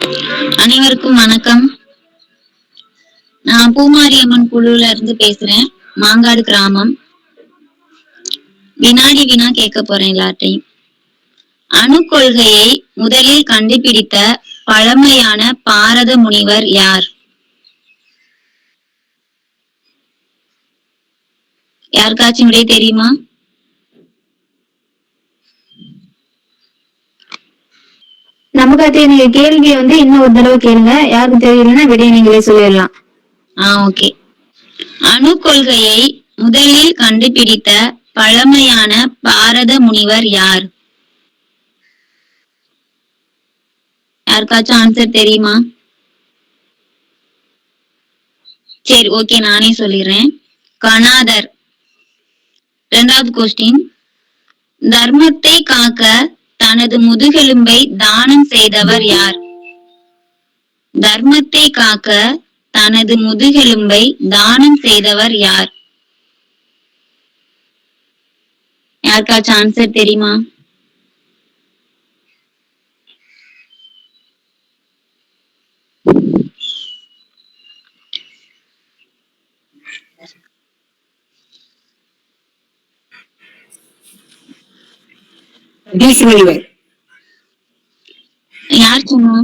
அனைவருக்கும் வணக்கம். நான் பூமாரியம்மன் குழுல இருந்து பேசுறேன். மாங்காடு கிராமம். வினாடி வினா கேட்க போறேன் எல்லார்ட்டையும். அணு கொள்கையை முதலில் கண்டுபிடித்த பழமையான பாரத முனிவர் யார்? யாருக்காச்சும் விடை தெரியுமா? நமக்கு கேள்வியை இன்னும் ஒரு தடவை கேளுங்க. யாருக்கு தெரியலன்னா விடையை நீங்களே சொல்லிடலாம். ஓகே. அணு கொள்கையை முதலில் கண்டுபிடித்த பழமையான பாரத முனிவர் யார்? யாருக்காச்சும் ஆன்சர் தெரியுமா? சரி, ஓகே, நானே சொல்லிடுறேன். கணாதர். 2வது கொஸ்டின். தர்மத்தை காக்க தனது முதுகெலும்பை தானம் செய்தவர் யார்? தர்மத்தை காக்க தனது முதுகெலும்பை தானம் செய்தவர் யார்? யாருக்காச்சும் ஆன்சர் தெரியுமா? யார் சொன்னா?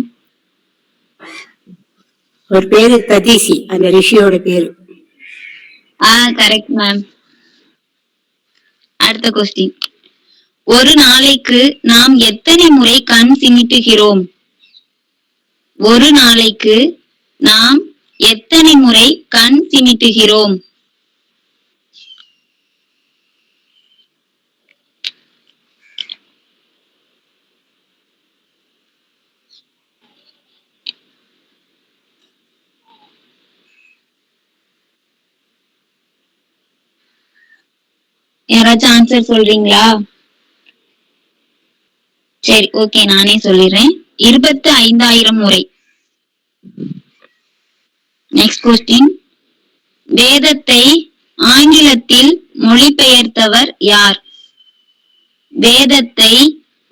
ஒரு பேரு ததீசி, அந்த ரிஷியோட பேரு. Correct ma'am. அடுத்த கொஸ்டின். ஒரு நாளைக்கு நாம் எத்தனை முறை கண் சிமிட்டுகிறோம்? ஒரு நாளைக்கு நாம் எத்தனை முறை கண் சிமிட்டுகிறோம்? யாராச்சும் ஆன்சர் சொல்றீங்களா? சரி, ஓகே, நானே சொல்லிடுறேன். 25,000 முறை. Next question. வேதத்தை ஆங்கிலத்தில் மொழிபெயர்த்தவர் யார்? வேதத்தை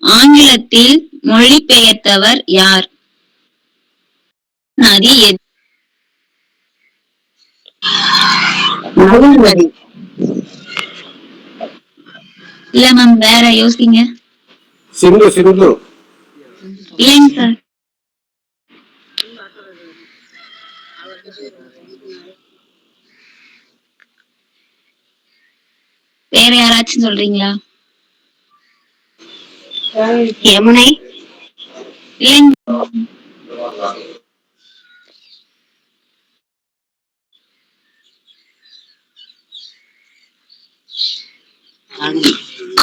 ஆங்கிலத்தில் மொழிபெயர்த்தவர் யார்? நதி எது? இல்ல மேம், வேற யோசிங்க. சிந்து. இல்லைங்க சார். வேற யாராச்சும் சொல்றீங்களா? யமுனை.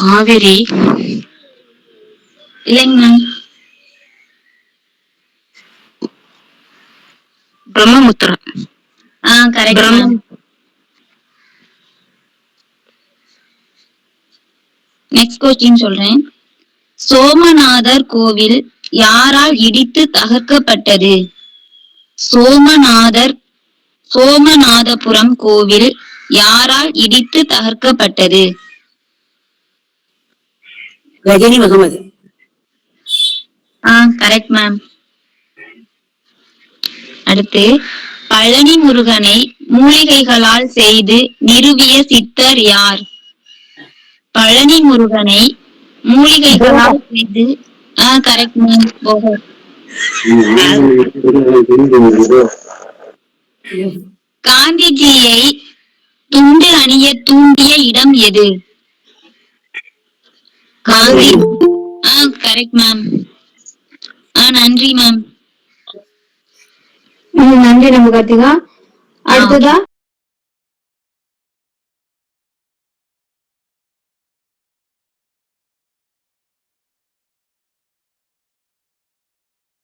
காவேரி. இல்லைங்க ma'am. Brahmaputra. Correct. Next question சொல்றேன். சோமநாதர் கோவில் யாரால் இடித்து தகர்க்கப்பட்டது? சோமநாதபுரம் கோவில் யாரால் இடித்து தகர்க்கப்பட்டது? கஜினி முகமது. Correct ma'am. அடுத்து, பழனி முருகனை மூலிகைகளால் செய்து நிறுவிய சித்தர் யார்? பழனி முருகனை மூலிகைகளால் செய்து கரெக்ட் மேம். போகர். காந்திஜியை துண்டு அணிய தூண்டிய இடம் எது? Correct ma'am. நன்றி. நன்றி நம்ம கார்த்திகா. அடுத்ததா